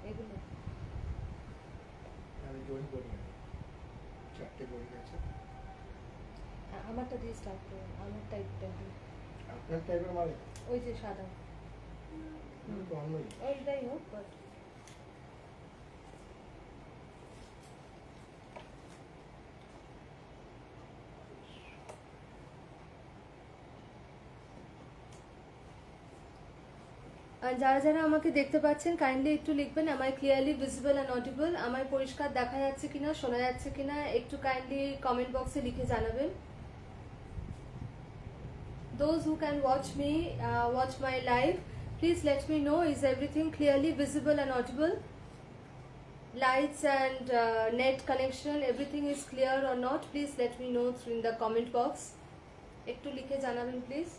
এগুলো আমি জয়েন করি না, 4টে বই আছে। আমারটা দিয়ে স্টার্ট করুন, আমার টাইপটা দিয়ে। আপনার টাইপের মানে ওই যে সাদা তো অন্যই। ওইটাই হোক, বাট আর যারা যারা আমাকে দেখতে পাচ্ছেন কাইন্ডলি একটু লিখবেন, আমায় ক্লিয়ারলি ভিজিবল অ্যান্ড অডিবল, আমায় পরিষ্কার দেখা যাচ্ছে কিনা, শোনা যাচ্ছে কিনা, একটু কাইন্ডলি কমেন্ট বক্সে লিখে জানাবেন। Those who can watch me, watch my live, please let me know, is everything clearly visible and audible? Lights and net connection, everything is clear or not? Please let me know in the comment box. একটু লিখে জানাবেন please.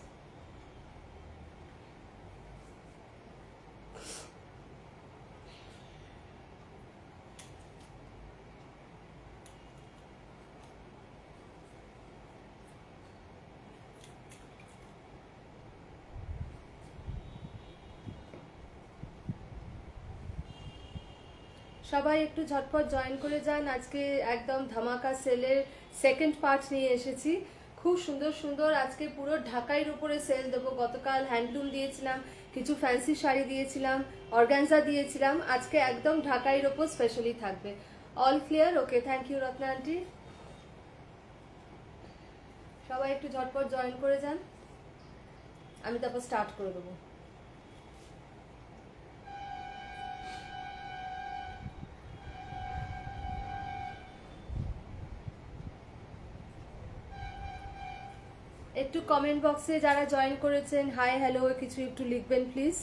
সবাই একটু ঝটপট join করে যান। আজকে একদম ধামাকা সেলের সেকেন্ড পার্ট নিয়ে এসেছি। খুব সুন্দর সুন্দর আজকে পুরো ঢাকাইয়ের উপরে সেল দেবো। গতকাল হ্যান্ডলুম দিয়েছিলাম, কিছু ফ্যান্সি শাড়ি দিয়েছিলাম, অর্গানজা দিয়েছিলাম, আজকে একদম ঢাকাইয়ের ওপর স্পেশালি থাকবে। All clear? Okay, thank you Ratna aunty. সবাই একটু ঝটপট জয়েন করে যান, আমি তারপর স্টার্ট করে দেবো। একটু কমেন্ট বক্সে যারা জয়েন করেছেন হাই হ্যালো কিছু একটু লিখবেন প্লিজ।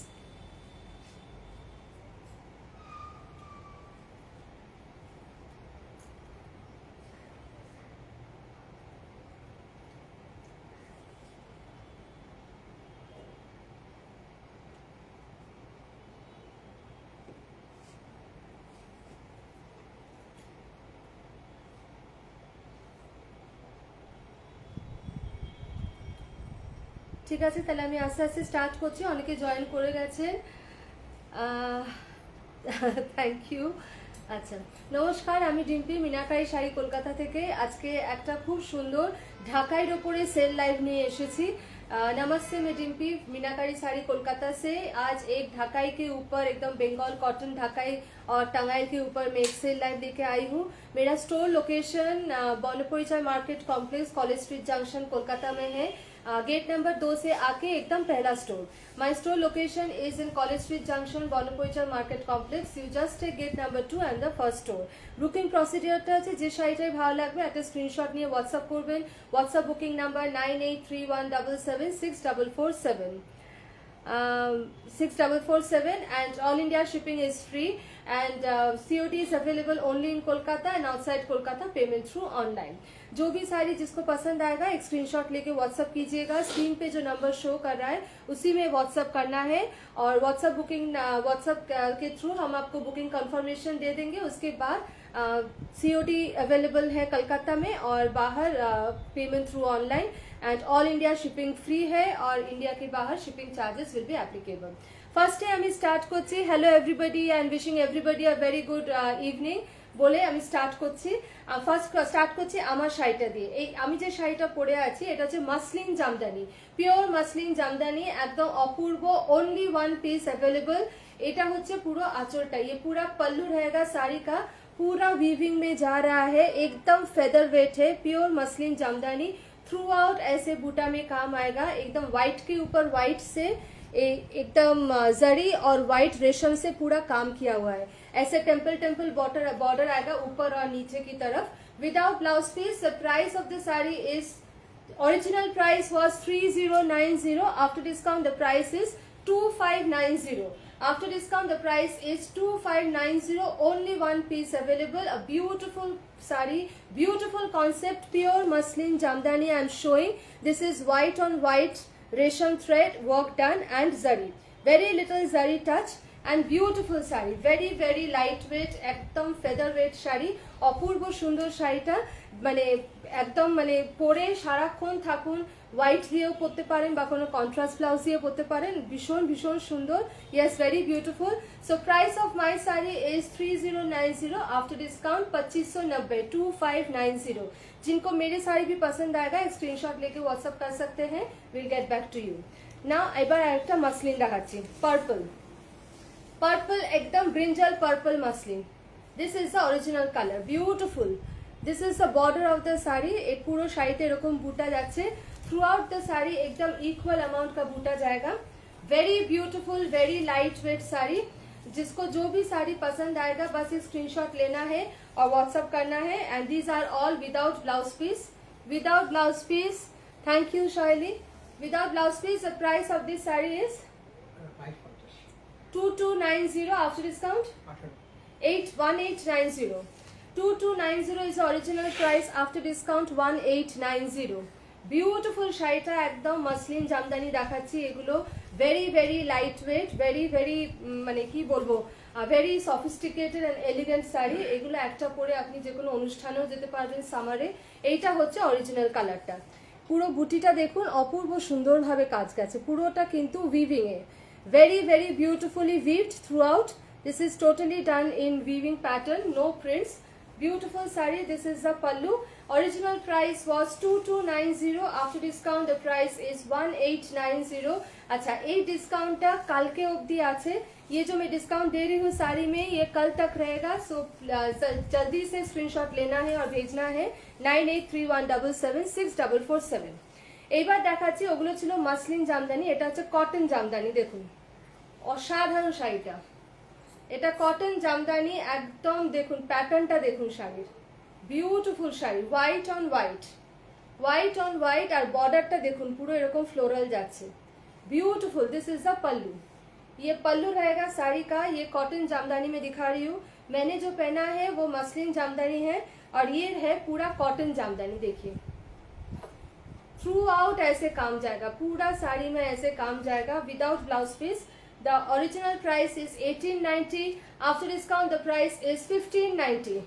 ঠিক আছে, তাহলে আমি আস্তে আস্তে স্টার্ট করছি। অনেকে জয়েন করে গেছেন, থ্যাংক ইউ। আচ্ছা, নমস্কার, আমি ডিম্পি, মিনাকারি শাড়ি কলকাতা থেকে। আজকে একটা খুব সুন্দর ঢাকাইয়ের ওপরে সেল লাইভ নিয়ে এসেছি। नमस्ते, मैं डिम्पी, मीनाकारी साड़ी कोलकाता से। आज एक ढाकाई के ऊपर एकदम बंगाल कॉटन ढाकाई और टंगाइल के ऊपर मैं एक सेल लाइव लेके आई हूँ। मेरा store location Banaparichay market complex, college street junction, Kolkata में है। गेट नंबर 2 से आके एकदम पहला store. My store location is in college street junction, Banaparichay market complex. You just take gate number 2 and the first store. Booking প্রসিডিওরটা আছে, যে শাড়িটাই ভালো লাগবে একটা স্ক্রিনশট নিয়ে হোয়াটসঅ্যাপ করবেন। WhatsApp booking number 9831776447 6447 and all India shipping is free and COD is available only in Kolkata and outside Kolkata, payment through online। जो भी साड़ी जिसको पसंद आएगा एक स्क्रीनशॉट लेके व्हाट्सअप कीजिएगा। स्क्रीन पे जो नंबर शो कर रहा है उसी में व्हाट्सअप करना है और व्हाट्सअप बुकिंग, व्हाट्सअप के थ्रू हम आपको बुकिंग कंफर्मेशन दे देंगे। उसके बाद COD अवेलेबल है कलकत्ता में और बाहर payment through online and all India shipping free है और इंडिया के बाहर shipping charges will be applicable. ফার্স্টে আমি স্টার্ট করছি hello everybody and wishing everybody a very good evening বলে আমি স্টার্ট করছি। ফার্স্ট স্টার্ট করছি আমার শাড়িটা দিয়ে। এই আমি যে শাড়িটা পরে আছি এটা হচ্ছে muslin Jamdani, pure muslin Jamdani, একদম অপূর্ব, ओनली वन पीस अवेलेबल। এটা হচ্ছে পুরো আঁচলটা, ये पूरा पल्लू रहेगा साड़ी का, पूरा वीविंग में जा रहा है, एकदम फेदर वेट है, pure muslin jamdani, through out ऐसे बूटा में काम आएगा, एकदम व्हाइट के ऊपर व्हाइट से एकदम जरी और व्हाइट रेशम से पूरा काम किया हुआ है। ऐसे टेम्पल टेम्पल बॉर्डर आएगा ऊपर और नीचे की तरफ, without blouse piece. The price of the sari is original price was 3090, after discount the price is 2590, after discount the price is 2590, only one piece available, a beautiful sari, beautiful concept, pure muslin jamdani I am showing. This is white on white resham thread work done and zari, very little zari touch and beautiful sari, very very lightweight, একদম feather weight sari, অপূর্ব সুন্দর শাড়িটা, মানে একদম মানে পরে সারাক্ষণ থাকুন, white দিয়েও পরতে পারেন বা কোনো কন্ট্রাস্ট ব্লাউজ দিয়ে পরতে পারেন, ভীষণ ভীষণ সুন্দর, yes very beautiful. So price of my sari is 3090, after discount 2590, 2590। जिनको मेरी साड़ी भी पसंद आएगा स्क्रीनशॉट लेके व्हाट्सअप कर सकते हैं, will get back to you. Now এবার একটা মাসলিন দেখাচ্ছি, পার্পল, पर्पल एकदम brinjal purple muslin, this is the original colour, beautiful. This is the border of the sari, एक पूरा শাড়িতে এরকম বুটা যাচ্ছে, थ्रू आउट द साड़ी एकदम इक्वल अमाउंट का बूटा जाएगा, very beautiful, very light wait sari. जिसको जो भी साड़ी पसंद आएगा बस एक स्क्रीनशॉट लेना है और व्हाट्सअप करना है, and these are all without blouse piece, without blouse piece. Thank you Shaily. Without blouse piece the price of this sari is 2290, after discount 1890, 2290 is the original price, after discount 1890। Beautiful শাড়িটা একদম muslin Jamdani দেখাচ্ছি, এগুলো very very light weight, very very মানে কি বলবো, very sophisticated and elegant sari, এগুলো একটা পরে আপনি যে কোনো অনুষ্ঠানেও যেতে পারবেন সামারে। এইটা হচ্ছে অরিজিনাল কালারটা, পুরো বুটিটা দেখুন অপূর্ব সুন্দরভাবে কাজ গেছে, পুরোটা কিন্তু weaving A, very very beautifully weaved throughout. This is totally done in weaving pattern, no prints, beautiful saree। This is the pallu, original price was 2290, after discount the price is 1890। अच्छा, ये डिस्काउंट टा कल के अवधि आछे, ये जो मैं डिस्काउंट दे रही हूँ साड़ी में ये कल तक रहेगा। सो जल्दी से स्क्रीनशॉट लेना है और भेजना है 9831776447। এইবার দেখাচ্ছি, ওগুলো ছিল মাসলিন জামদানি, এটা হচ্ছে কটন জামদানি। দেখুন অসাধারণ শাড়িটা, এটা কটন জামদানি একদম, দেখুন প্যাটার্নটা দেখুন শাড়ির, beautiful sari, white on white, white on white, আর বর্ডারটা দেখুন পুরো এরকম ফ্লোরাল যাচ্ছে, beautiful. This is the pallu, ये पल्लू रहेगा साड़ी का, ये कॉटन जामदानी में दिखा रही हूँ। मैंने जो पहना है वो मसलिन जामदानी है और ये है पूरा कॉटन जामदानी। देखिए थ्रू आउट ऐसे काम जाएगा, पूरा साड़ी में ऐसे काम जाएगा, without blouse piece. The original price is 1890, after discount the price is 1590,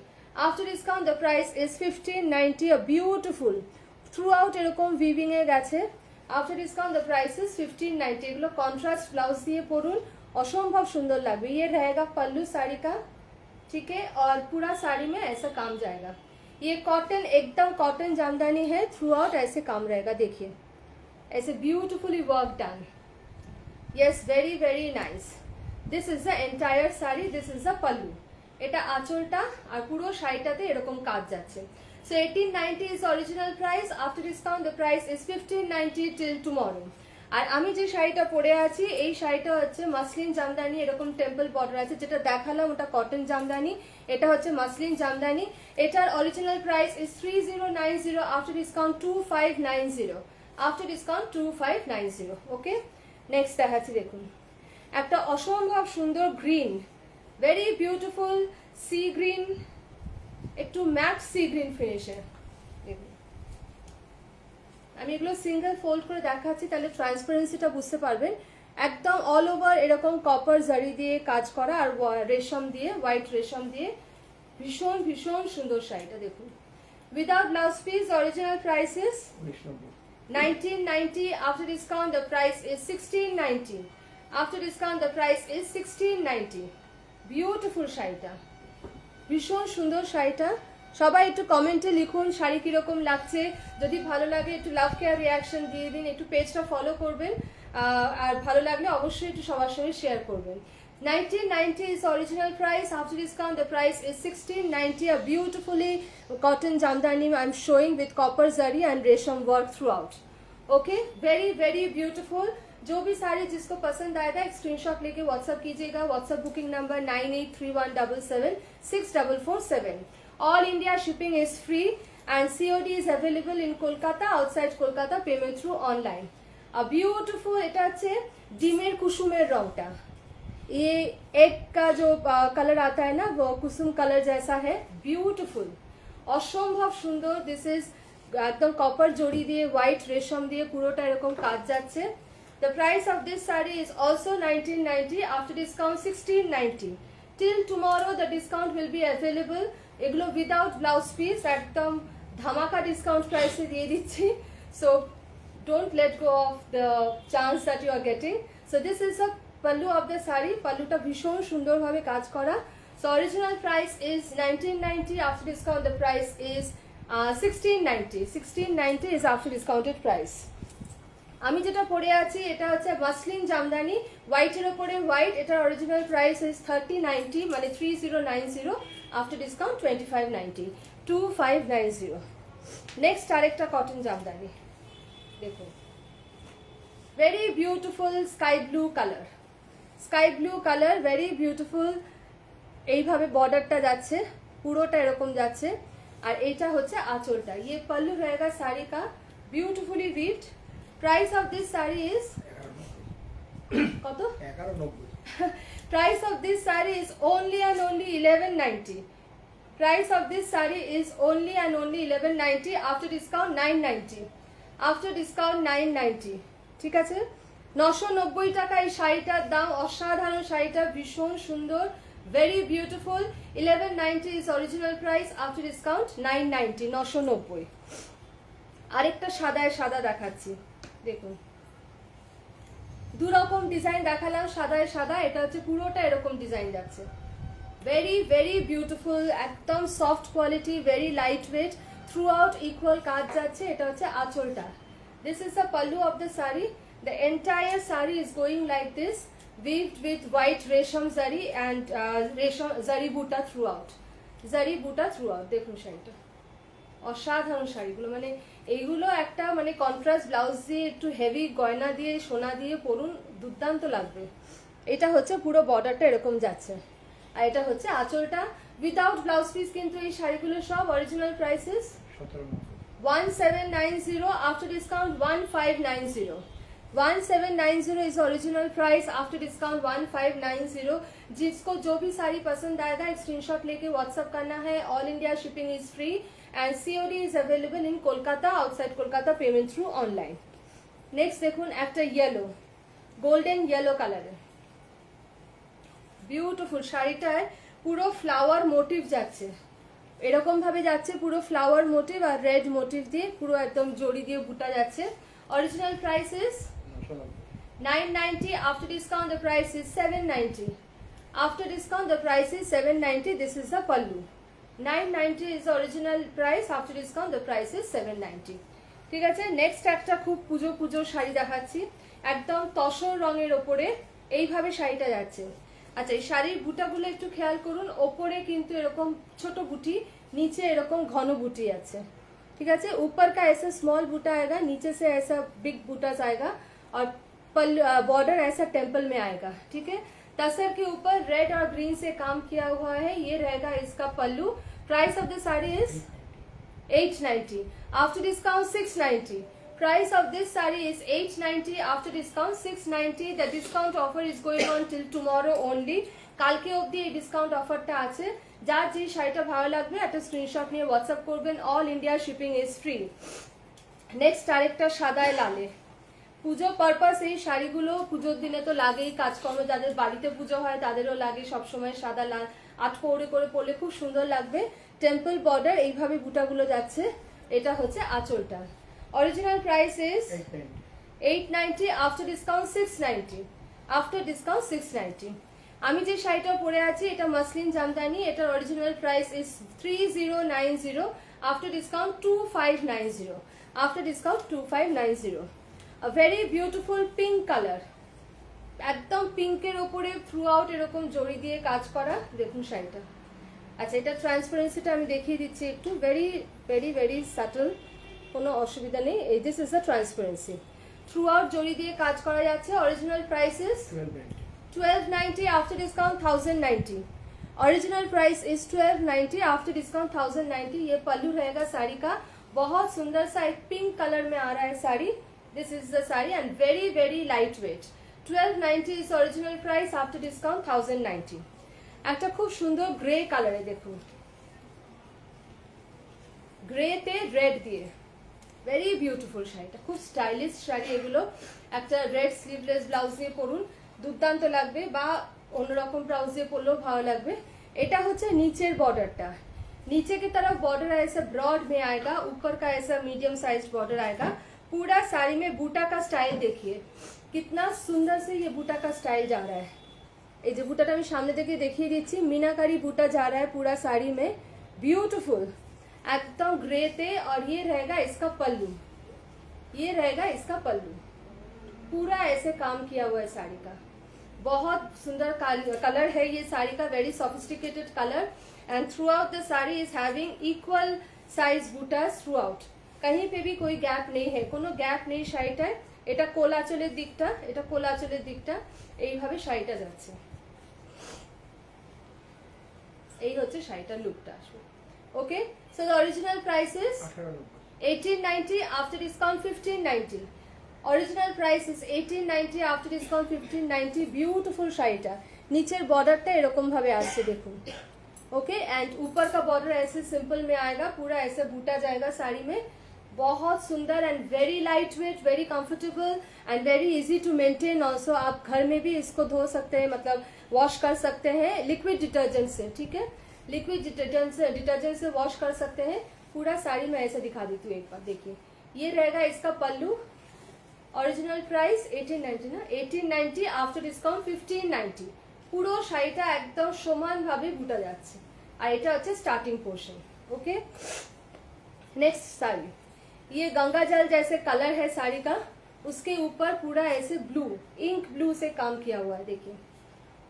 after discount the price is 1590। Beautiful throughout এরকম वीविंग এ গেছে, after discount the price is 1590। এগুলো কন্ট্রাস্ট ব্লাউজ দিয়ে পরুন, অসম্ভব সুন্দর লাগবে। ये रहेगा पल्लू साड़ी का, ठीक है, और पूरा साड़ी में ऐसा काम जाएगा। ये कॉटन एकदम कॉटन जामदानी है, थ्रू आउट ऐसे काम रहेगा, देखिए ऐसे beautifully work done, yes very very nice. This is the entire sari, this is the pallu, এটা আঁচলটা আর পুরো শাড়িটাতে এরকম কাজ যাচ্ছে। So 1890 is original price, after discount the price is 1590 till tomorrow। আর আমি যে শাড়িটা পরে আছি এই শাড়িটা হচ্ছে মাসলিন জামদানি, এরকম টেম্পল বর্ডার আছে, যেটা দেখালাম ওটা কটন জামদানি, এটা হচ্ছে মাসলিন জামদানি। এটার original price is 3090, after discount 2590, after discount 2590। Okay, next দেখাচ্ছি, দেখুন একটা অসম্ভব সুন্দর green, very beautiful sea green, একটু ম্যাট সি গ্রিন ফিনিশে। দেখুন আমি এগুলো সিঙ্গেল ফোল্ড করে দেখাচ্ছি, তাহলে ট্রান্সপারেন্সিটা বুঝতে পারবেন। একদম অল ওভার এরকম কপার জারি দিয়ে কাজ করা আর রেশম দিয়ে, হোয়াইট রেশম দিয়ে, ভীষণ ভীষণ সুন্দর শাড়িটা দেখুন। Without blouse piece original price is 1990. After discount the price is 1690. After discount the price is 1690. Beautiful শাড়িটা, ভীষণ সুন্দর শাড়িটা। সবাই একটু কমেন্টে লিখুন শাড়ি কিরকম লাগছে, যদি ভালো লাগে একটু লাভ কেয়ার রিয়াকশন দিয়ে দিন, একটু পেজটা ফলো করবেন, আর ভালো লাগলে অবশ্যই একটু সবার সঙ্গে শেয়ার করবেন। 1990 is original price. After discount the price is 1690. A beautifully cotton jamdani I'm showing with copper zari and resham work throughout. Okay, very very beautiful. जो भी साड़ी जिसको पसंद आएगा एक स्क्रीनशॉट लेके व्हाट्सएप कीजिएगा। WhatsApp booking number 9831776447। All India shipping is free and COD is available in Kolkata, outside Kolkata payment through online. A beautiful এটা হচ্ছে ডিমের কুসুমের রংটা, ये एक का जो कलर आता है ना वो कुसुम कलर जैसा है, ब्यूटीफुल, অসম্ভব সুন্দর। দিস ইজ একদম কপার জড়ি দিয়ে হোয়াইট রেশম দিয়ে পুরোটা এরকম কাজ যাচ্ছে। The price of this sari is also 1990, after discount 1690। Till tomorrow the discount will be available. এগুলো উইদাউট ব্লাউজ পিস একদম ধামাকা ডিসকাউন্ট প্রাইসে দিয়ে দিচ্ছি। So don't let go of the chance that you are getting. So this is a pallu of the sari, পাল্লুটা ভীষণ সুন্দরভাবে কাজ করা। So original price is 1990, after discount the price is 1690. 1690 is after discounted price. আমি যেটা পরে আছি এটা হচ্ছে মাসলিন জামদানি, হোয়াইটের ওপরে হোয়াইট। এটার অরিজিনাল প্রাইস ইজ 3090, মানে 3090, আফটার ডিসকাউন্ট 2590, 2590। নেক্সট আরেকটা কটন জামদানি দেখুন, very beautiful sky blue colour, sky blue colour, very beautiful. এইভাবে বর্ডারটা যাচ্ছে, পুরোটা এরকম যাচ্ছে, আর এইটা হচ্ছে আঁচলটা। ये पल्लू रहेगा साड़ी का, beautifully weaved. Price of this sari is কত? 1190। Price of this saree is only and only 1190. Price of this saree is only and only 1190. After discount 990. After discount 990. ঠিক আছে, 990 টাকা এই শাড়িটার দাম। অসাধারণ শাড়িটা, ভীষণ সুন্দর, very beautiful. 1190 is original price. After discount 990, 990। আরেকটা সাদায় সাদা দেখাচ্ছি দেখুন, দু রকম ডিজাইন দেখালাম, সাদায় সাদা, এটা হচ্ছে পুরোটা এরকম ডিজাইন যাচ্ছে। ভেরি ভেরি বিউটিফুল, একদম soft quality, very light weight, through out equal কাজ যাচ্ছে। এটা হচ্ছে আঁচলটা। This is the pallu of the sari. The entire sari is going like this, weaved with white রেশম জারি and রেশম জারি বুটা থ্রু আউট, জারি বুটা থ্রু আউট। দেখুন শাড়িটা, অসাধারণ শাড়িগুলো, মানে এইগুলো একটা মানে কন্ট্রাস্ট ব্লাউজ দিয়ে একটু হেভি গয়না দিয়ে সোনা দিয়ে পরুন, দুর্দান্ত লাগবে। এটা হচ্ছে পুরো বর্ডারটা এরকম যাচ্ছে, আর এটা হচ্ছে আঁচলটা উইদাউট ব্লাউজ পিস। কিন্তু এই শাড়িগুলো সব original prices 1790, after discount 1590। 1790 is original price, after discount 1590। जिसको जो भी साड़ी पसंद आएगा एक स्क्रीनशॉट लेके व्हाट्सएप करना है। All India shipping is free and COD is available in Kolkata, outside Kolkata payment through online। next দেখুন একটা ইয়েলো, গোল্ডেন ইয়েলো কালারের বিউটিফুল শাড়িটায় পুরো ফ্লাওয়ার মোটিভ যাচ্ছে, এরকম ভাবে যাচ্ছে পুরো ফ্লাওয়ার মোটিভ আর রেড মোটিভ দিয়ে পুরো একদম জড়ি দিয়ে বুটা যাচ্ছে। Original price is 990, after discount the price is 790। after discount the price is 790। this is the pallu। 990 is the original price, after discount the price is 790। ঠিক আছে, নেক্সট একটা খুব পুজো পুজো শাড়ি দেখাচ্ছি, একদম তসর রঙের ওপরে এইভাবে শাড়িটা যাচ্ছে। আচ্ছা, এই শাড়ির বুটাগুলো একটু খেয়াল করুন, ওপরে কিন্তু এরকম ছোট বুটি, নিচে এরকম ঘন বুটি আছে। ठीक है, ऊपर का ऐसा स्मॉल बूटा आएगा, नीचे से ऐसा बिग बूटा आएगा, और बॉर्डर ऐसा टेम्पल में आएगा। ठीक है, तसर के ऊपर रेड और ग्रीन से काम किया हुआ है। ये रहेगा इसका pallu. Price of the sari is 890, after discount 690। Price of this sari is 890, after discount 690। The discount offer is going on till tomorrow only. কালকে অবধি এই ডিসকাউন্ট অফারটা আছে। যার যে শাড়িটা ভালো লাগবে একটা স্ক্রিনশট নিয়ে হোয়াটসঅ্যাপ করবেন। All India shipping is free. Next আরেকটা সাদায় লালে, পুজো পারপাস এই শাড়িগুলো পুজোর দিনে তো লাগেই, কাজকর্ম যাদের বাড়িতে পুজো হয় তাদেরও লাগে সবসময় সাদা লাল। আটপৌরে করে পরলে খুব সুন্দর লাগবে। টেম্পল বর্ডার, এইভাবে বুটাগুলো যাচ্ছে। এটা হচ্ছে আঁচলটা। Original price is 890, after discount 690, after discount 690। আমি যে শাড়িটা পরে আছি এটা মাসলিন জামদানি, এটার original price is 3090, after discount 2590, after discount 2590। A very beautiful pink colour, একদম পিঙ্কের ওপরে থ্রু আউট এরকম জড়ি দিয়ে কাজ করা। দেখুন শাড়িটা। আচ্ছা, এটা ট্রান্সপারেন্সিটা আমি দেখিয়ে দিচ্ছি একটু। ভেরি ভেরি ভেরি সাটল, কোনো অসুবিধা নেই। এই this is the transparency, throughout জড়ি দিয়ে কাজ করা যাচ্ছে। Original price is 1290, after discount 1090। Original price is 1290, after discount 1090। ये पल्लू रहेगा साड़ी का, बहुत सुंदर सा एक पिंक कलर में आ रहा है sari. This is the sari and very very light wait. 1290 is original price, after discount 1090। একটা খুব সুন্দর গ্রে কালারে, দেখুন গ্রেতে রেড দিয়ে, ভেরি বিউটিফুল শাড়িটা, খুব স্টাইলিশ শাড়ি এগুলো। একটা রেড স্লিভলেস ব্লাউজ দিয়ে পরুন, দুর্দান্ত লাগবে, বা অন্যরকম ব্লাউজ দিয়ে পরলেও ভালো লাগবে। এটা হচ্ছে নিচের বর্ডারটা, नीचे की तरफ बॉर्डर ऐसा ब्रॉड में आएगा, ऊपर का ऐसा मीडियम साइज बॉर्डर आएगा। पूरा साड़ी में बूटा का स्टाइल देखिए, कितना सुंदर से ये बूटा का स्टाइल जा रहा है। এই যে বুটাটা আমি সামনে থেকে দেখিয়ে দিচ্ছি, मीनाकारी बूटा जा रहा है पूरा साड़ी में, ब्यूटीफुल एकदम ग्रेते। और ये रहेगा इसका पल्लू, ये रहेगा इसका पल्लू, पूरा ऐसे काम किया हुआ है साड़ी का। बहुत सुंदर कलर है ये साड़ी का, very sophisticated colour. And throughout the sari is having equal size बुटास थ्रू आउट, कहीं पे भी कोई गैप नहीं है, কোনো গ্যাপ নেই শাড়িটায়। এটা কোল আঁচলের দিকটা, এটা কোল আঁচলের দিকটা, এইভাবে শাড়িটা যাচ্ছে। এই হচ্ছে শাড়িটার লুকটা আসবে। Okay, so the original price is 1890, after discount 1590। Original price is 1890, after discount 1590। Beautiful শাড়িটা, নিচের বর্ডারটা এরকম ভাবে আসছে দেখুন। ओके, एंड ऊपर का बॉर्डर ऐसे सिंपल में आएगा, पूरा ऐसे बूटा जाएगा साड़ी में। बहुत सुंदर and very light weight, very comfortable and very easy to maintain also. आप घर में भी इसको धो सकते हैं, मतलब वॉश कर सकते हैं लिक्विड डिटर्जेंट से, ठीक है, लिक्विड डिटर्जेंट से वॉश कर सकते हैं। पूरा साड़ी में ऐसे दिखा देती हूँ एक बार, देखिए ये रहेगा इसका पल्लू। অরিজিনাল প্রাইস 1890 না, 1890, आफ्टर डिस्काउंट 1590। পুরো শাড়িটা একদম সমানভাবে বুটা যাচ্ছে, আর এটা হচ্ছে starting portion. Okay, next sari, ये गंगा जल जैसे कलर है साड़ी का, उसके ऊपर पूरा ऐसे ब्लू, इंक ब्लू से काम किया हुआ है। देखिए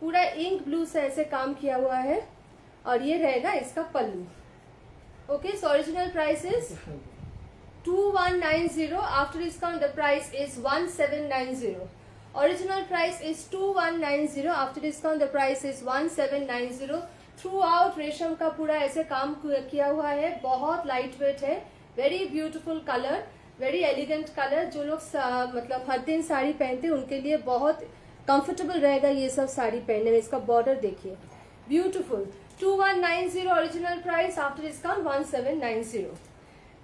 पूरा इंक ब्लू से ऐसे काम किया हुआ है, और ये रहेगा इसका pallu. Okay, so original price is 2190, after discount the price is 1790। Original price is 2190, after discount the price is 1790। Throughout रेशम का पूरा ऐसे काम किया हुआ है, बहुत लाइट वेट है, very beautiful colour, very elegant colour. जो लोग मतलब हर दिन साड़ी पहनते हैं उनके लिए बहुत कंफर्टेबल रहेगा ये सब साड़ी पहनने में। इसका बॉर्डर देखिए, beautiful. 2190 original price, after discount 1790।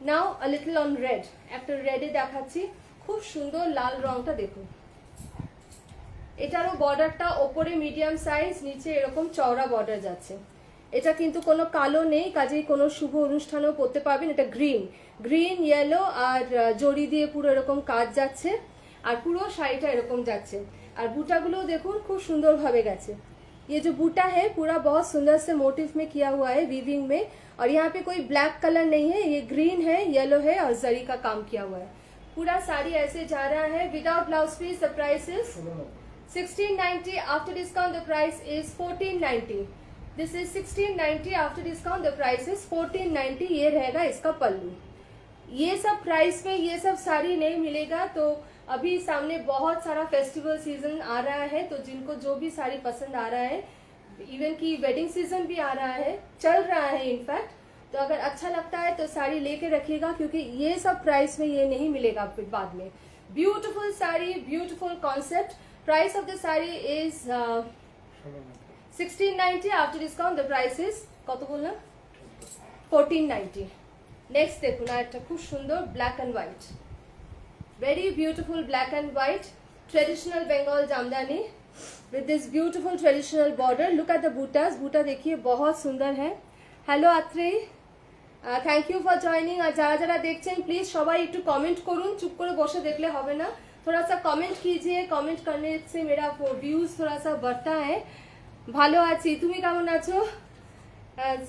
Now a little on red, একটা রেডে দেখাচ্ছি, খুব সুন্দর লাল রংটা দেখুন। এটারও বর্ডারটা ওপরে মিডিয়াম সাইজ, নিচে এরকম চওড়া বর্ডার যাচ্ছে। এটা কিন্তু কোনো কালো নেই, কাজেই কোনো শুভ অনুষ্ঠানেও পরতে পারবেন। এটা গ্রিন, গ্রিন ইয়েলো আর জড়ি দিয়ে পুরো এরকম কাজ যাচ্ছে, আর পুরো শাড়িটা এরকম যাচ্ছে। আর বুটাগুলো দেখুন খুব সুন্দরভাবে গেছে। ये जो बूटा है पूरा बहुत सुंदर से मोटिव में किया हुआ है, वीविंग में। और यहाँ पे कोई ब्लैक कलर नहीं है, ये ग्रीन है, येलो है, और जरी का काम किया हुआ है। पूरा साड़ी ऐसे जा रहा है without blouse piece. The price is 1690, after discount the price is 1490। This is 1690, after discount the price is 1490। ये रहेगा इसका पल्लू। ये सब प्राइस में ये सब साड़ी नहीं मिलेगा। तो अभी सामने बहुत सारा फेस्टिवल सीजन आ रहा है, तो जिनको जो भी साड़ी पसंद आ रहा है, इवन की वेडिंग सीजन भी आ रहा है, चल रहा है इनफैक्ट, तो अगर अच्छा लगता है तो साड़ी लेके रखिएगा, क्योंकि ये सब प्राइस में ये नहीं मिलेगा फिर बाद में। Beautiful sari, beautiful concept. Price of the sari is 1690, after discount the price is কত বললাম 1490। নেক্সট দেখুন আর একটা খুব সুন্দর black and white, very beautiful black and white traditional Bengal jamdani। with this beautiful traditional border. Look at the buttas. Butta देखिए बहुत सुंदर है. Hello Atri. Thank you for joining. আর যারা যারা দেখছেন প্লিজ সবাই একটু কমেন্ট করুন, চুপ করে বসে দেখলে হবে না। थोड़ा सा कमेंट कीजिए, कमेंट करने से मेरा व्यूज थोड़ा सा बढ़ता है। ভালো আছি, তুমি কেমন আছো?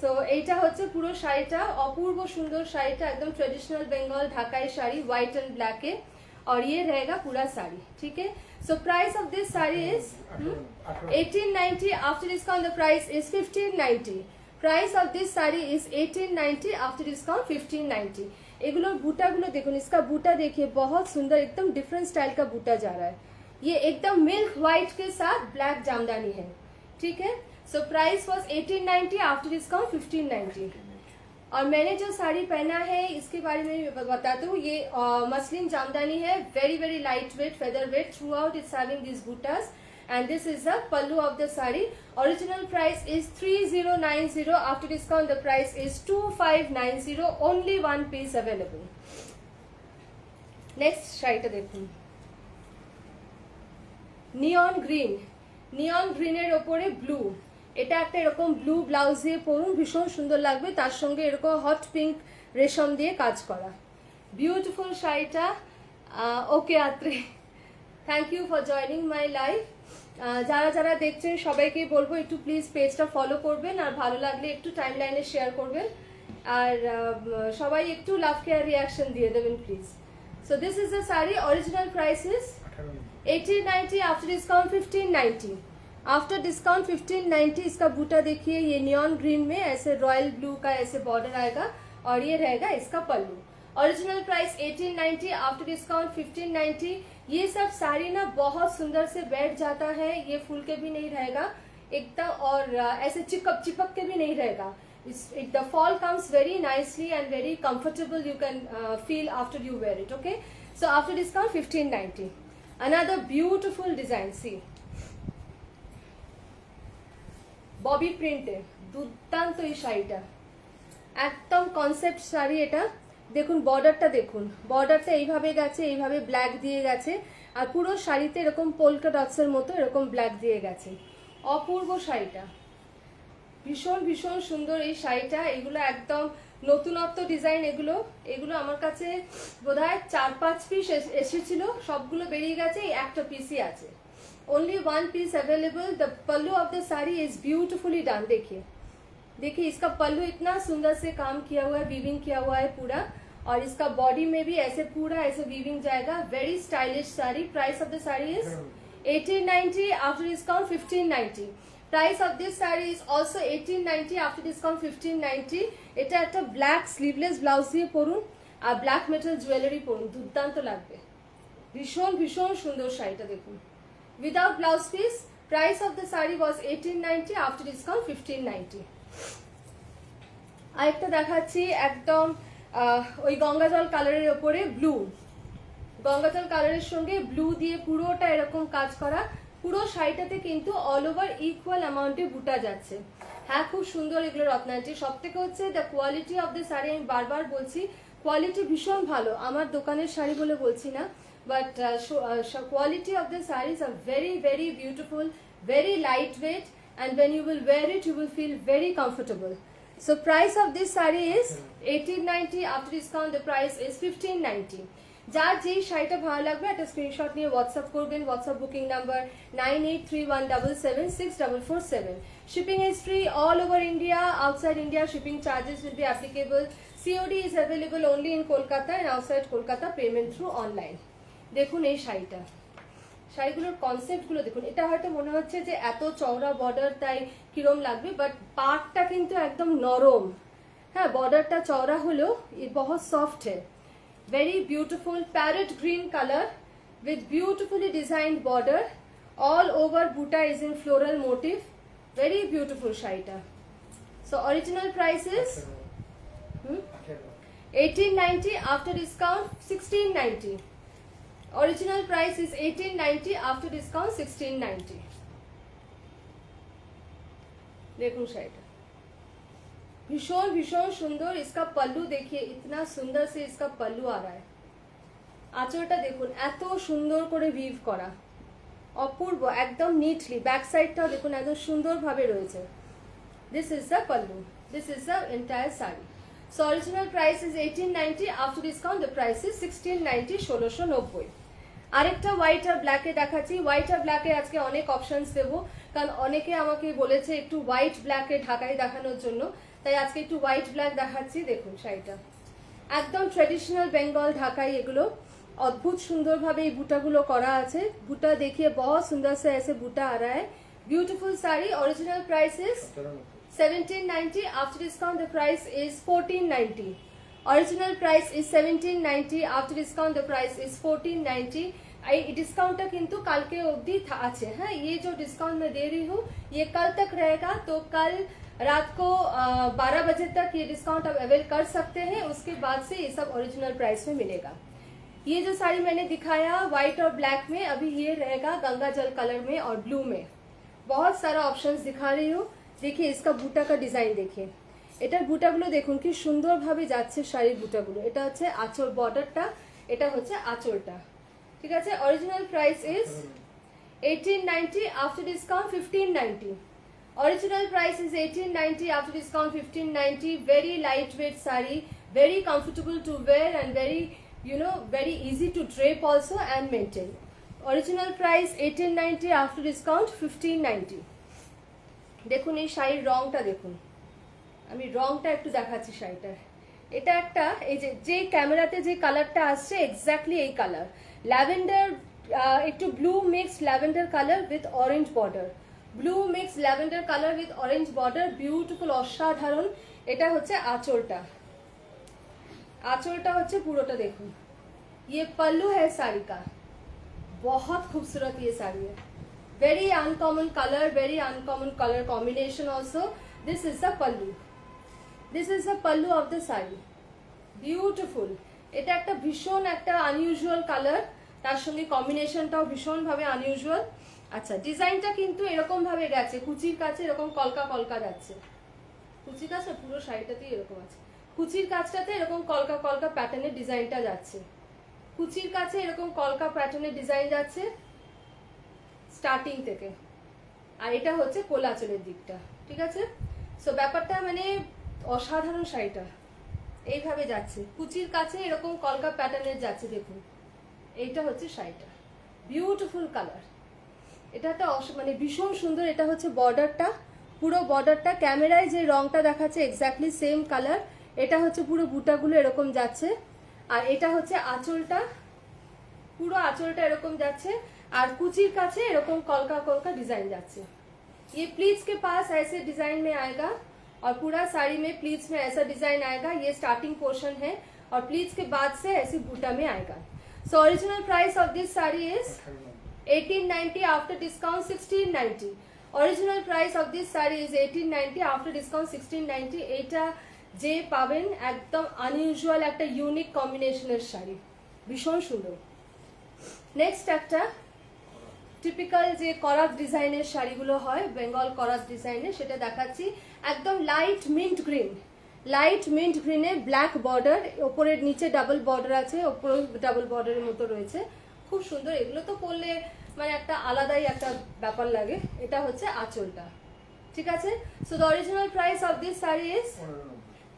সো এইটা হচ্ছে পুরো শাড়িটা, অপূর্ব সুন্দর শাড়িটা, একদম ট্রেডিশনাল বেঙ্গল ঢাকাই শাড়ি, হোয়াইট एंड ब्लैक है और ये रहेगा पूरा साड़ी। ठीक है, so price of this sari is 1890। After discount the price is 1590। Price of this sari is 1890, after discount 1590। एगुलोर बूटा गुलो देखो, इसका बूटा देखिए बहुत सुंदर, एकदम डिफरेंट स्टाइल का बूटा जा रहा है। ये एकदम मिल्क व्हाइट के साथ ब्लैक जामदानी है। ठीक है, so price was 1890, after discount 1590। और मैंने जो साड़ी पहना है इसके बारे में बताता हूँ। ये मसलिन जामदानी है, very very light weight, feather weight, throughout it's having this बूटास and this is the pallu of the sari. Original price is 3090, after discount the price is 2590, only one piece available. Next শাড়িটা দেখুন, নিয়ন green. নিয়ন গ্রিনের ওপরে blue, এটা একটা এরকম blue blouse দিয়ে পরুন, ভীষণ সুন্দর লাগবে। তার সঙ্গে এরকম হট পিঙ্ক রেশম দিয়ে কাজ করা, বিউটিফুল শাড়িটা। Okay Atri, thank you for joining my live. যারা যারা দেখছেন সবাইকে বলবো একটু প্লিজ পেজটা ফলো করবেন, আর ভালো লাগলে একটু টাইম লাইনে শেয়ার করবেন, আর সবাই একটু লাভ কেয়ার রিয়াকশন দিয়ে দেবেন please. So this is the sari, original price is 1890, after discount 1590। After discount 1590। इसका बूटा देखिए, ये नियॉन ग्रीन में ऐसे रॉयल ब्लू का ऐसे बॉर्डर आएगा, और ये रहेगा इसका pallu. Original price 1890, after discount 1590। ये सब साड़ी ना बहुत सुंदर से बैठ जाता है, ये फूल के भी नहीं रहेगा एकदम, और ऐसे चिपक के भी नहीं रहेगा। The fall comes very nicely and very comfortable, you can feel after you wear it. Okay, so after discount 1590। another beautiful design, see, Bobby প্রিন্টে দুর্দান্ত এই শাড়িটা, একদম কনসেপ্ট শাড়ি এটা। দেখুন বর্ডারটা, দেখুন বর্ডারটা এইভাবে গেছে, এইভাবে ব্ল্যাক দিয়ে গেছে, আর পুরো শাড়িতে এরকম পোলকা ডটসের মতো এরকম ব্ল্যাক দিয়ে গেছে। অপূর্ব শাড়িটা, ভীষণ ভীষণ সুন্দর এই শাড়িটা। এগুলো একদম নতুনত্ব ডিজাইন, এগুলো এগুলো আমার কাছে বোধহয় 4-5 পিস এসেছিল, সবগুলো বেরিয়ে গেছে, এই একটা পিসই আছে। Only one piece available. The pallu of the sari is beautifully done. देखिए देखिए, इसका पल्लू इतना सुंदर से काम किया हुआ है, वीविंग किया हुआ है पूरा, और इसका बॉडी में भी ऐसे पूरा ऐसे वीविंग जाएगा। Very stylish sari. Price of the sari is 1890, after discount 1590। Price of this sari is also 1890, after discount 1590। এটা একটা ব্ল্যাক স্লিভলেস ব্লাউজ দিয়ে পরুন, আর ব্ল্যাক মেটাল জুয়েলারি পরুন, দুর্দান্ত লাগবে। ভীষণ ভীষণ সুন্দর শাড়িটা দেখুন, without blouse piece। price of the saree was 1890, after discount 1590। আরেকটা দেখাচ্ছি, একদম ওই গঙ্গাজল কালারের ওপরে ব্লু, গঙ্গাজল কালারের সঙ্গে ব্লু দিয়ে পুরোটা এরকম কাজ করা। পুরো শাড়িটাতে কিন্তু অল ওভার ইকুয়াল অ্যামাউন্টে বুটা যাচ্ছে। হ্যাঁ, খুব সুন্দর এগুলো রত্নাটি। সব থেকে হচ্ছে the quality of the sari, আমি বারবার বলছি কোয়ালিটি ভীষণ ভালো, আমার দোকানের শাড়ি বলে বলছি না, but quality of the sarees are very very beautiful, very lightweight, and when you will wear it you will feel very comfortable। so price of this saree is 1890, after discount the price is 1590। যার যেই শাড়িটা ভালো লাগবে একটা screenshot নিয়ে WhatsApp করবেন। WhatsApp booking number 9831776447। shipping is free all over India। outside India shipping charges will be applicable। COD is available only in Kolkata, and outside Kolkata payment through online। দেখুন এই শাড়িটা, শাড়িগুলোর কনসেপ্টগুলো দেখুন। এটা হয়তো মনে হচ্ছে যে এত চওড়া বর্ডার তাই কিরম লাগবে, বাট পাটটা কিন্তু একদম নরম। হ্যাঁ, বর্ডারটা চওড়া হলেও बहुत সফট है। very beautiful parrot green color with beautifully designed border, all over buta is in floral motif। very beautiful শাড়িটা। so original price is 1890, after discount 1690। original price is 1890, after discount 1690। देखो शायद भीषण भीषण सुंदर। इसका पल्लू देखिए, इतना सुंदर से इसका पल्लू आ रहा है। आंचलটা দেখুন এত সুন্দর করে ভিভ করা, অপূর্ব, একদম নিটলি। ব্যাক সাইডটাও দেখুন একদম সুন্দরভাবে রয়েছে। This is the pallu, this is the entire sari. So original price is 1890, after discount the price is 1690, 1690। আরেকটা হোয়াইট আর ব্ল্যাকে দেখাচ্ছি। হোয়াইট আর ব্ল্যাকে আজকে অনেক অপশনস দেবো, কারণ অনেকে আমাকে বলেছে একটু হোয়াইট ব্ল্যাকে ঢাকাই দেখানোর জন্য, তাই আজকে একটু হোয়াইট ব্ল্যাক দেখাচ্ছি। দেখুন শাড়িটা একদম ট্রেডিশনাল বেঙ্গল ঢাকাই, এগুলো অদ্ভুত সুন্দরভাবে এই বুটাগুলো করা আছে। বুটা देखिए बहुत सुंदर से ऐसे बूटा आ रहा है। Beautiful sari. Original price is 1790, after discount the price is 1490। Original price is 1790, after discount the price is 1490। এই ডিসকাউন্টটা কিন্তু কালকে অবধি আছে। হ্যাঁ, ये जो डिस्काउंट मैं दे रही हूँ ये कल तक रहेगा, तो कल रात को 12 बजे तक ये डिस्काउंट आप अवेल कर सकते हैं। उसके बाद से ये सब ओरिजिनल प्राइस में मिलेगा। ये जो साड़ी मैंने दिखाया व्हाइट और ब्लैक में, अभी ये रहेगा गंगा जल कलर में और ब्लू में। बहुत सारा ऑप्शंस दिखा रही हूँ। देखिए इसका বুটা का ডিজাইন देखिए, এটার বুটাগুলো দেখুন কি সুন্দরভাবে যাচ্ছে শাড়ির বুটাগুলো। এটা হচ্ছে আঁচল, বর্ডারটা, এটা হচ্ছে আঁচলটা। ঠিক আছে। Original price is 1890, after discount 1590। Original price is 1890, after discount 1590. Very lightweight saree, very comfortable to wear and very, very easy to drape also and maintain. Original price 1890, after discount 1590. দেখুন এই শাড়ির রংটা দেখুন, আমি রংটা একটু দেখাচ্ছি শাড়িটার। এটা একটা এই যে ক্যামেরাতে যে কালারটা আসছে এক্স্যাক্টলি এই কালার, ল্যাভেন্ডার, একটু blue mix lavender colour with orange border. Blue mix lavender colour with orange border, beautiful, অসাধারণ। এটা হচ্ছে আঁচলটা, আঁচলটা হচ্ছে পুরোটা দেখুন। ये पल्लू है साड़ी का, बहुत खूबसूरत ये साड़ी है। Very uncommon colour combination also. This is the pallu, this is the pallu of the sari. Beautiful. এটা একটা ভীষণ একটা আনইউজুয়াল কালার, তার সঙ্গে কম্বিনেশনটাও ভীষণ ভাবে আনইউজুয়াল। আচ্ছা, ডিজাইনটা কিন্তু এরকম ভাবে গেছে, কুচির কাছে এরকম কলকা কলকা যাচ্ছে। কুচির কাছে পুরো শাড়িটাতেই এরকম আছে, কুচির কাছটাতে এরকম কলকা কলকা প্যাটার্নের ডিজাইনটা যাচ্ছে। কুচির কাছে এরকম কলকা প্যাটার্নের ডিজাইন যাচ্ছে স্টার্টিং থেকে, আর এটা হচ্ছে কোলাচলের দিকটা। ঠিক আছে। সো ব্যাপারটা মানে অসাধারণ। শাড়িটা এইভাবে যাচ্ছে, কুচির কাছে এরকম কলকা প্যাটার্নের যাচ্ছে। দেখুন এইটা হচ্ছে শাড়িটা, বিউটিফুল কালার। এটা একটা মানে ভীষণ সুন্দর। এটা হচ্ছে বর্ডারটা, পুরো বর্ডারটা ক্যামেরায় যে রংটা দেখাচ্ছে এক্স্যাক্টলি সেম কালার। এটা হচ্ছে পুরো বুটাগুলো এরকম যাচ্ছে, আর এটা হচ্ছে আঁচলটা, পুরো আঁচলটা এরকম যাচ্ছে, আর কুচির কাছে এরকম কলকা কলকা ডিজাइन যাচ্ছে। ये प्लीट्स के पास ऐसे डिजाइन में आएगा और पूरा साड़ी में प्लीट्स में ऐसा डिजाइन आएगा। ये स्टार्टिंग पोर्शन है और प्लीट्स के बाद से ऐसी बूटा में आएगा। सो original price of this sari is 1890, after discount 1690। Original price of this sari is 1890, after discount 1690। এটা যে পাবেন একদম আনইউজুয়াল একটা ইউনিক কম্বিনেশনের শাড়ি, ভীষণ সুন্দর। নেক্সট একটা টিপিক্যাল যে করাত ডিজাইনের শাড়িগুলো হয় বেঙ্গল করাত ডিজাইনের, সেটা দেখাচ্ছি। একদম light mint green, light mint গ্রিনে ব্ল্যাক বর্ডার, ওপরের নিচে ডাবল বর্ডার আছে, ওপরে ডাবল বর্ডারের মতো রয়েছে, খুব সুন্দর। এগুলো তো পরলে মানে একটা আলাদাই একটা ব্যাপার লাগে। এটা হচ্ছে আঁচলটা। ঠিক আছে। So the original price of this sari is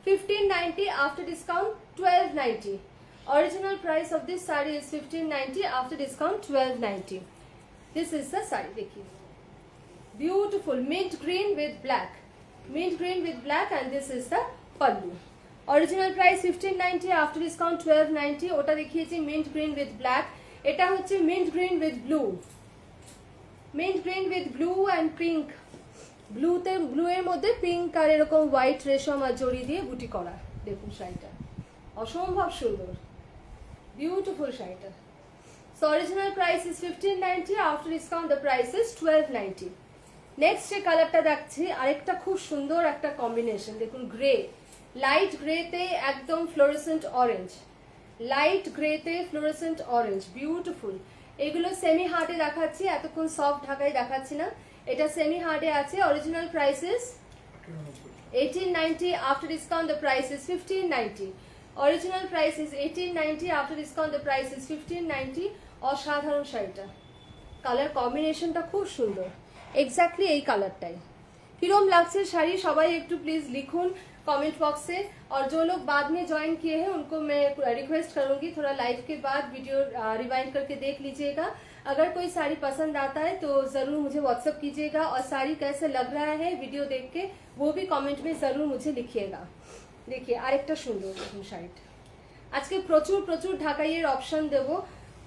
1590, after discount 1290. Original price of this saree is 1590, after discount 1290. This is the saree. देखिए beautiful mint green with black, mint green with black, and this is the pallu. Original price 1590, after discount 1290. ওটা দেখিয়েছি mint green with black, এটা হচ্ছে mint green with blue, mint green with blue and pink। ব্লুতে, blue এর মধ্যে pink আর এরকম white রেশম আর জড়ি দিয়ে বুটি করা। দেখুন শাড়িটা অসম্ভব সুন্দর, বিউটিফুল শাড়িটা। So original price is 1590, after discount the price is 1290। Next যে কালারটা দেখছি আরেকটা খুব সুন্দর একটা কম্বিনেশন। দেখুন গ্রে, লাইট গ্রেতে একদম ফ্লোরেসেন্ট অরেঞ্জ, লাইট গ্রেতে ফ্লোরেসেন্ট অরেঞ্জ, বিউটিফুল। এগুলো সেমি হার্ডে দেখাচ্ছি, এতক্ষণ সফট ঢাকায় দেখাচ্ছি না। এটা সেমি হার্ডে আছে। Original price is 1890, after discount the price is 1590. Original price is 1890, after discount the price is 1590. অসাধারণ শাড়িটা, কালার কম্বিনেশনটা খুব সুন্দর, এক্স্যাক্টলি এই কালারটাই। কিরম लागছে শাড়ি সবাই একটু प्लीज लिखून कमेंट बॉक्स से। और जो लोग बाद में ज्वाइन किए हैं उनको मैं रिक्वेस्ट करूंगी थोड़ा लाइव के बाद वीडियो रिवाइंड करके देख लीजिएगा। अगर कोई साड़ी पसंद आता है तो जरूर मुझे व्हाट्सएप कीजिएगा और साड़ी कैसे लग रहा है वीडियो देख के वो भी कमेंट में जरूर मुझे लिखिएगा। देखिए আরেকটা সুন্দর দেখুন শাড়িটা। আজকে প্রচুর প্রচুর ঢাকাইয়ের অপশন দেব,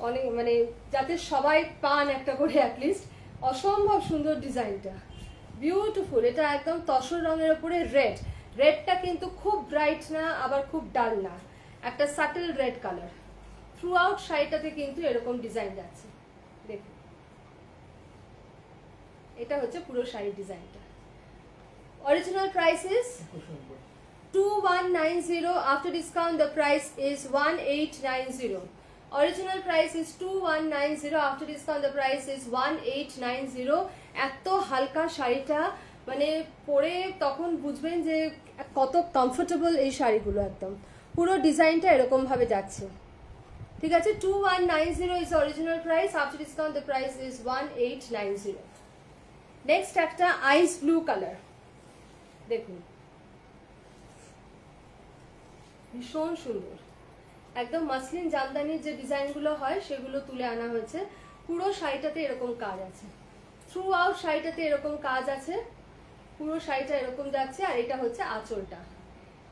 অনেক মানে যাতে সবাই পান একটা করে অ্যাটলিস্ট। অসম্ভব সুন্দর ডিজাইনটা, বিউটিফুল। এটা একদম তসর রঙের উপরে রেড, রেডটা কিন্তু খুব ব্রাইট না আবার খুব ডাল না, একটা subtle red colour. Throughout শাড়িটাতে কিন্তু এরকম ডিজাইন যাচ্ছে, দেখুন এটা হচ্ছে পুরো শাড়ির ডিজাইনটা। Original price is 2190, after discount the price is 1890. Original price is 2190, after discount the price is 1890. এত হালকা শাড়িটা মানে পরে তখন বুঝবেন যে কত কমফোর্টেবল এই শাড়িগুলো, একদম পুরো ডিজাইনটা এরকম ভাবে যাচ্ছে। ঠিক আছে, 2190 is original price, after discount the price is 1890. Next একটা আইস ব্লু কালার, দেখুন ভীষণ সুন্দর, একদম মাসলিন জামদানির যে ডিজাইনগুলো হয় সেগুলো তুলে আনা হয়েছে। পুরো শাড়িটাতে এরকম কাজ আছে, থ্রু আউট শাড়িটাতে এরকম কাজ আছে, পুরো শাড়িটা এরকম যাচ্ছে। আর এটা হচ্ছে আঁচলটা,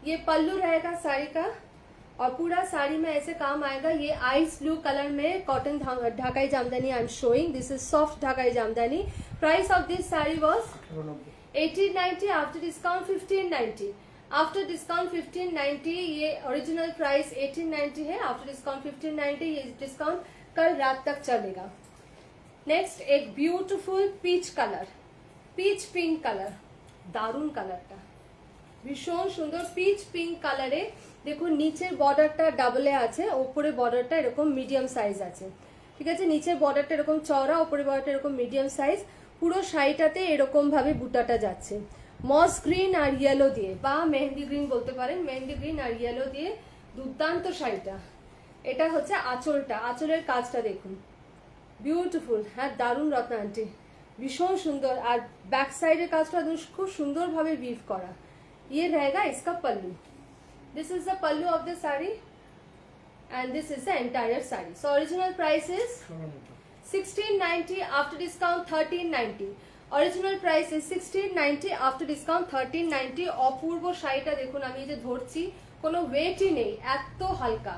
ये पल्लू रहेगा साड़ी का और पूरा साड़ी में ऐसे काम आएगा। ये आइस ब्लू कलर में cotton Dhakai jamdani I am showing, this is soft Dhakai jamdani. Price of this sari was 1890, after discount 1590। After discount 1590, ये ओरिजिनल प्राइस 1890 है, आफ्टर डिस्काउंट 1590। ये डिस्काउंट कल रात तक चलेगा। नेक्स्ट एक beautiful peach colour, peach pink colour, दारुण कलरটা ভীষণ সুন্দর পিচ পিঙ্ক কালারে। দেখুন নিচের বর্ডারটা ডাবলে আছে, ওপরে বর্ডারটা এরকম মিডিয়াম সাইজ আছে। ঠিক আছে, নিচের বর্ডারটা এরকম চওড়া, ওপরে বর্ডারটা এরকম মিডিয়াম সাইজ। পুরো শাড়িটাতে এরকম ভাবে বুটাটা যাচ্ছে মস গ্রিন আর ইয়েলো দিয়ে, বা মেহেন্দি গ্রিন বলতে পারেন, মেহেন্দি গ্রিন আর ইয়েলো দিয়ে দুর্দান্ত শাড়িটা। এটা হচ্ছে আঁচলটা, আঁচলের কাজটা দেখুন বিউটিফুল। হ্যাঁ দারুণ রত্না আন্টি, ভীষণ সুন্দর। আর ব্যাক সাইডের কাজটা খুব সুন্দরভাবে উইভ করা। ये रहेगा इसका pallu, this is the pallu of the sari and this is the entire sari. So original price is 1690, after discount 1390। Original price is 1690, after discount 1390। অপূর্ব শাড়িটা দেখুন, আমি এই যে ধরছি কোনো ওয়েটই নেই, এত হালকা,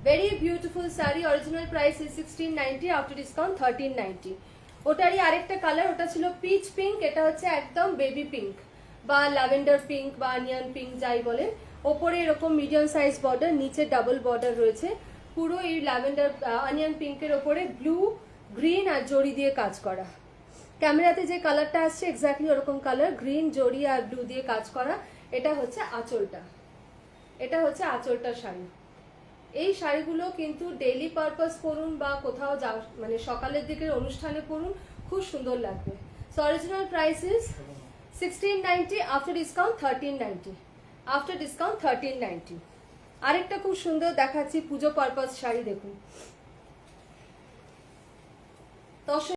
very beautiful sari. Original price is 1690, after discount 1390। ওটারই আরেকটা কালার, ওটা ছিল পিচ পিঙ্ক, এটা হচ্ছে একদম বেবি পিঙ্ক বা ল্যাভেন্ডার পিঙ্ক বা অনিয়ন পিঙ্ক যাই বলেন। ওপরে এরকম মিডিয়াম সাইজ বর্ডার, নিচে ডাবল বর্ডার রয়েছে। পুরো এই ল্যাভেন্ডার অনিয়ন পিঙ্কের ওপরে ব্লু গ্রিন আর জড়ি দিয়ে কাজ করা। ক্যামেরাতে যে কালারটা আসছে এক্স্যাক্টলি ওরকম কালার, গ্রিন জড়ি আর ব্লু দিয়ে কাজ করা। এটা হচ্ছে আঁচলটা, এটা হচ্ছে আঁচলটার শাড়ি। এই শাড়িগুলো কিন্তু ডেইলি পারপাস পরুন বা কোথাও যাও, মানে সকালের দিকের অনুষ্ঠানে পরুন, খুব সুন্দর লাগবে। So original price is 1690, after discount 1390, after discount 1390। আরেকটা খুব সুন্দর দেখাচ্ছি পুজো পারপাস শাড়ি, দেখুন